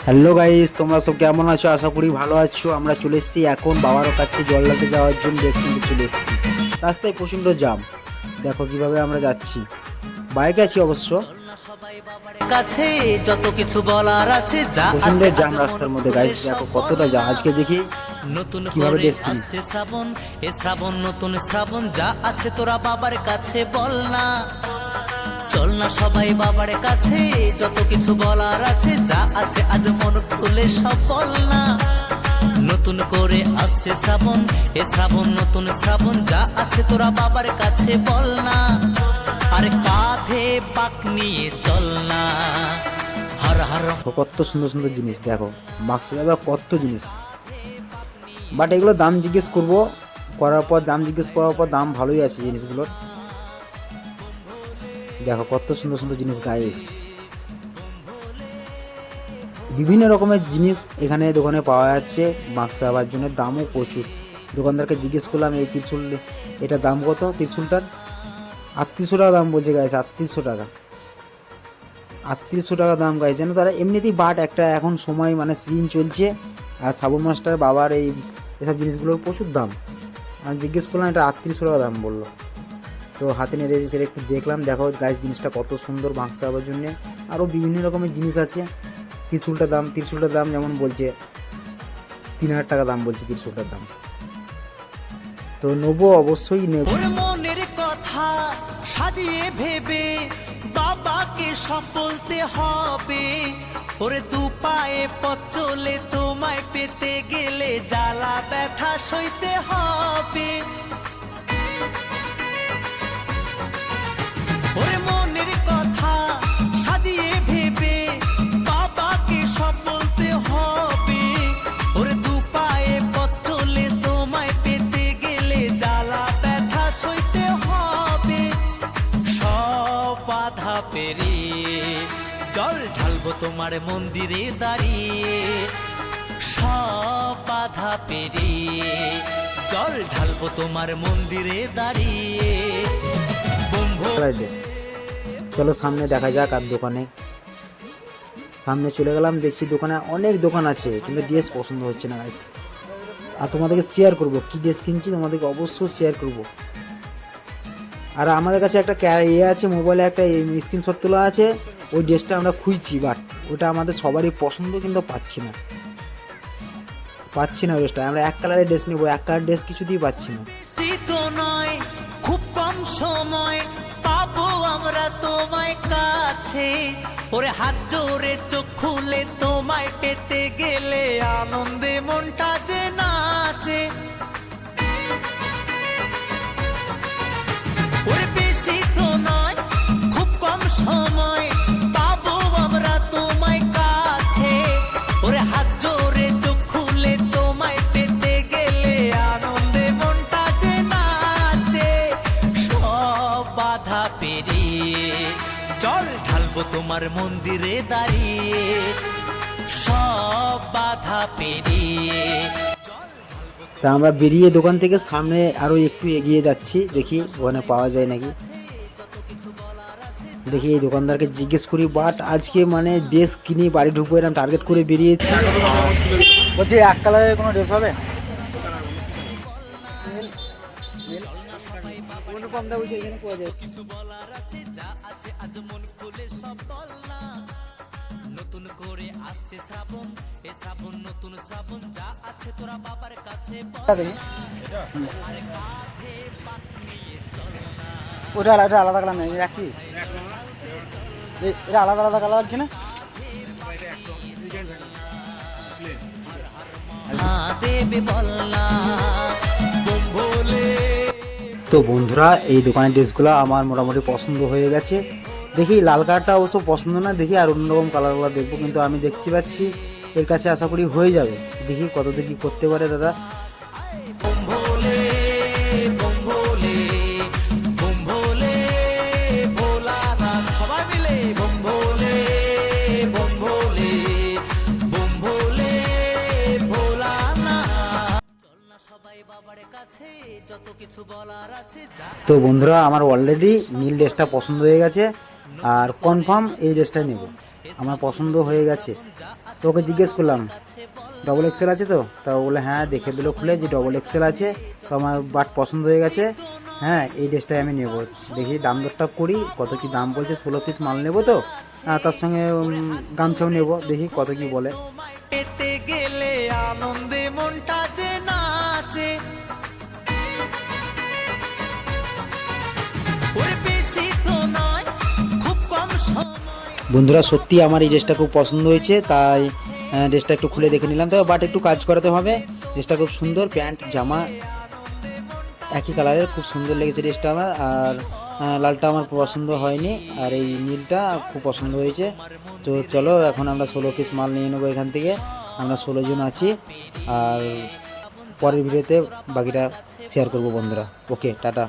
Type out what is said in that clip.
Hello guys, তোমরা সব কেমন আছো? আশা করি ভালো আছো। আমরা চলে এসেছি এখন বাবার কাছে জল ঢালতে যাওয়ার জন্য। ড্রেস কিনতে চলে এসেছি। রাস্তায় প্রচণ্ড জাম, দেখো কিভাবে আমরা যাচ্ছি। বাইকে আছি অবশ্য, কাছে যত কিছু বলার আছে যা প্রচণ্ড আছে জাম রাস্তার মধ্যে। গাইস দেখো কতটা জাম। আজকে দেখি নতুন কিভাবে করে ড্রেস কিনি। আসছে শ্রাবণ, এ শ্রাবণ নতুন শ্রাবণ, যা আছে তোরা বাবার কাছে বল না। চল না সবাই বাবার কাছে, যত কিছু বলার আছে যা আছে আজ মন খুলে সব বল না। নতুন করে আসছে শ্রাবণ, এ শ্রাবণ নতুন শ্রাবণ, যা আছে তোরা বাবার কাছে বল না। আরে কাঁধে পাক নিয়ে চল না। হর হর কত সুন্দর সুন্দর জিনিস দেখো, মাস্ক যাবে কত জিনিস। বাট এগুলো দাম জিজ্ঞেস করবো, করার পর দাম জিজ্ঞেস করার পর দাম ভালোই আছে জিনিসগুলোর। দেখো কত সুন্দর সুন্দর জিনিস গাইস। বিভিন্ন রকমের জিনিস এখানে দোকানে পাওয়া যাচ্ছে। মাস্ক আবার জন্য দামও প্রচুর। দোকানদারকে জিজ্ঞেস করলাম এই ত্রিশুল, এটা দাম কত? ত্রিশুলটার 3800 টাকা দাম বলছে গাইস। 3800 টাকা, 3800 টাকা দাম গাইস। যেন তারা এমনিতেই বাট একটা এখন সময় মানে সিজন চলছে, আর শ্রাবণ মাস্টার বাবার এই এসব জিনিসগুলোর প্রচুর দাম। আমি জিজ্ঞেস করলাম, এটা 3800 টাকা দাম বললো। তো হাতে নিয়ে সেটা একটু দেখলাম। দেখো গাইস জিনিসটা কত সুন্দর মাস্ক আবার জন্যে। আরও বিভিন্ন রকমের জিনিস আছে। ত্রিশুলটার দাম যেমন বলছে 3000 টাকা দাম বলছে ত্রিশুলটার দাম। তো নেবো, অবশ্যই নেব। ওর মনের কথা সাজিয়ে ভেবে বাবাকে সব বলতে হবে। ওরে দু পায়ে পথ চলে তোমায় পেতে গেলে জ্বালা ব্যথা সইতে হবে। ওরে মনের কথা সাজিয়ে ভেবে বাবাকে সব বলতে হবে। ওরে দু পায়ে পথ চলে তোমায় পেতে গেলে জ্বালা ব্যথা সইতে হবে। সব বাধা পেরিয়ে জল ঢালবো তোমার মন্দিরে দাঁড়িয়ে। সব বাধা পেরিয়ে জল ঢালবো তোমার মন্দিরে দাঁড়িয়ে। চলো সামনে দেখা যাক আর দোকানে। সামনে চলে গেলাম, দেখছি দোকানে অনেক দোকান আছে, কিন্তু ড্রেস পছন্দ হচ্ছে না গাইস। আর তোমাদেরকে শেয়ার করবো কি ড্রেস কিনছি, তোমাদেরকে অবশ্যই শেয়ার করবো। আর আমাদের কাছে একটা আছে, মোবাইলে একটা স্ক্রিনশট তোলা আছে। ওই ড্রেসটা আমরা খুঁজছি, বাট ওটা আমাদের সবারই পছন্দ, কিন্তু পাচ্ছি না ওই ড্রেসটা। আমরা এক কালারের ড্রেস নেবো, এক কালার ড্রেস কিছুতেই পাচ্ছি না। নয় খুব কম সময় পাবো আমরা তোমায় কাছে। ওরে হাত জোরে চোখ খুলে তোমায় পেতে গেলে আনন্দে মনটা যে নাচে। ওরে বেশি তো নয় খুব কম সময় পাবো আমরা তোমায় কাছে। ওরে হাত জোরে চোখ খুলে তোমায় পেতে গেলে আনন্দে মনটা যে নাচে। সব বাধা পেরিয়ে জল ঢালবো তোমার মন্দিরে দাঁড়িয়ে। সব বাধা পেরিয়ে তা আমরা বেরিয়ে দোকান থেকে সামনে আরও একটু এগিয়ে যাচ্ছি, দেখি ওখানে পাওয়া যায় নাকি। দেখি এই দোকানদারকে জিজ্ঞেস করি। বাট আজকে মানে ড্রেস কিনি বাড়ি ঢুকবো এরকম টার্গেট করে বেরিয়েছি। বলছি এক কালারের কোনো ড্রেস হবে? নতুন করে আসছে শ্রাবণ, এ শ্রাবণ নতুন শ্রাবণ, যা আছে তোরা বাবার কাছে ওটা আলাদা কালার নেই, একই। এটা আলাদা আলাদা কালার আছে না? দেবে বল না বলে। তো বন্ধুরা এই দোকানের ড্রেসগুলো আমার মোটামুটি পছন্দ হয়ে গেছে। দেখি লাল কালারটা অবশ্য পছন্দ না, দেখি আর অন্যরকম কালারগুলো দেখবো। কিন্তু আমি দেখতে পাচ্ছি এর কাছে আশা করি হয়ে যাবে। দেখি কতদূর কি করতে পারে দাদা। সবাই মিলে বম ভোলে বম ভোলে বম ভোলে ভোলা না। চল না সবাই বাবার কাছে, যত কিছু বলার আছে যা। তো বন্ধুরা আমার অলরেডি নীল ড্রেসটা পছন্দ হয়ে গেছে, আর কনফার্ম এই ড্রেসটা নেব। আমার পছন্দ হয়ে গেছে। তো ওকে জিজ্ঞেস করলাম ডবল এক্সেল আছে তো, তা ও বলে হ্যাঁ, দেখে দিল খুলে যে ডবল এক্সেল আছে। তো আমার বাট পছন্দ হয়ে গেছে, হ্যাঁ এই ড্রেসটাই আমি নেব। দেখি দাম দরটা করি, কত কি দাম বলছে, 16 পিস মাল নেব তো, তার সঙ্গে গামছাও নেব, দেখি কত কি বলে। পেতে গেলে আনন্দে মনটা যে নাচে, ওরে বেশি তো নয় খুব কম সময়। বন্ধুরা সত্যি আমার এই ড্রেসটা খুব পছন্দ হয়েছে, তাই ড্রেসটা একটু খুলে দেখে নিলাম। তবে বাট একটু কাজ করাতে হবে। ড্রেসটা খুব সুন্দর, প্যান্ট জামা একই কালারের, খুব সুন্দর লেগেছে ড্রেসটা আমার। আর লালটা আমার পছন্দ হয়নি, আর এই নীলটা খুব পছন্দ হয়েছে। তো চলো এখন আমরা 16 পিস মাল নিয়ে নেবো এখান থেকে। আমরা 16 জন আছি, আর পরের ভিডিওতে বাকিটা শেয়ার করবো বন্ধুরা। ওকে, টাটা।